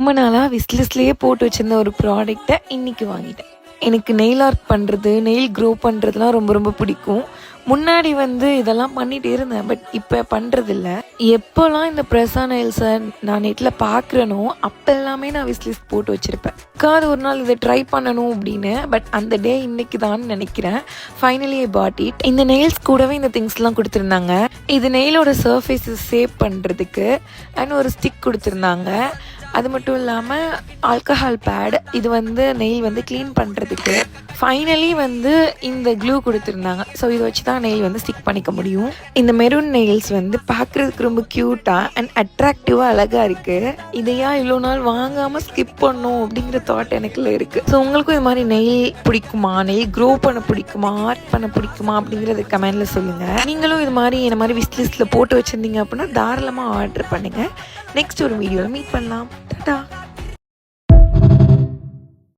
ரொம்ப நாளாக விஸ்லிஸ்ட்லேயே போட்டு வச்சுருந்த ஒரு ப்ராடக்டை இன்றைக்கி வாங்கிட்டேன். எனக்கு நெயில் ஆர்ட் பண்ணுறது, நெயில் க்ரோ பண்ணுறதுலாம் ரொம்ப ரொம்ப பிடிக்கும். முன்னாடி இதெல்லாம் பண்ணிகிட்டு இருந்தேன், பட் இப்போ பண்ணுறதில்ல. எப்போல்லாம் இந்த ப்ரெஸ்ஸா நெயில்ஸை நான் நெட்டில் பார்க்குறேனோ அப்போ எல்லாமே நான் விஸ்லிஸ்ட் போட்டு வச்சுருப்பேன். ஒரு நாள் இதை ட்ரை பண்ணணும் அப்படின்னு, பட் அந்த டே இன்னைக்கு தான் நினைக்கிறேன். Finally I bought it. இந்த நெயில்ஸ் கூடவே இந்த திங்ஸ்லாம் கொடுத்துருந்தாங்க. இது நெயிலோட சர்ஃபேஸை சேவ் பண்ணுறதுக்கு அண்ட் ஒரு ஸ்டிக் கொடுத்துருந்தாங்க. அது மட்டும் இல்லாமல் ஆல்கஹால் பேட், இது நெயில் க்ளீன் பண்ணுறதுக்கு. ஃபைனலி இந்த க்ளூ கொடுத்துருந்தாங்க. ஸோ இதை வச்சு தான் நெயில் ஸ்டிக் பண்ணிக்க முடியும். இந்த மெரூன் நெயில்ஸ் பார்க்குறதுக்கு ரொம்ப க்யூட்டாக அண்ட் அட்ராக்டிவாக அழகாக இருக்குது. இதையா இவ்வளோ நாள் வாங்காமல் ஸ்கிப் பண்ணணும் அப்படிங்கிற தாட் எனக்குள்ள இருக்குது. ஸோ உங்களுக்கும் இது மாதிரி நெயில் பிடிக்குமா, நெயில் க்ரோ பண்ண பிடிக்குமா, ஆர்ட் பண்ண பிடிக்குமா அப்படிங்கிறத கமெண்டில் சொல்லுங்கள். நீங்களும் இது மாதிரி இந்த மாதிரி விஸ்லிஸ்ட்டில் போட்டு வச்சுருந்தீங்க அப்படின்னா தாராளமாக ஆர்டர் பண்ணுங்கள். நெக்ஸ்ட் ஒரு வீடியோவில் மீட் பண்ணலாம். Ta-ta.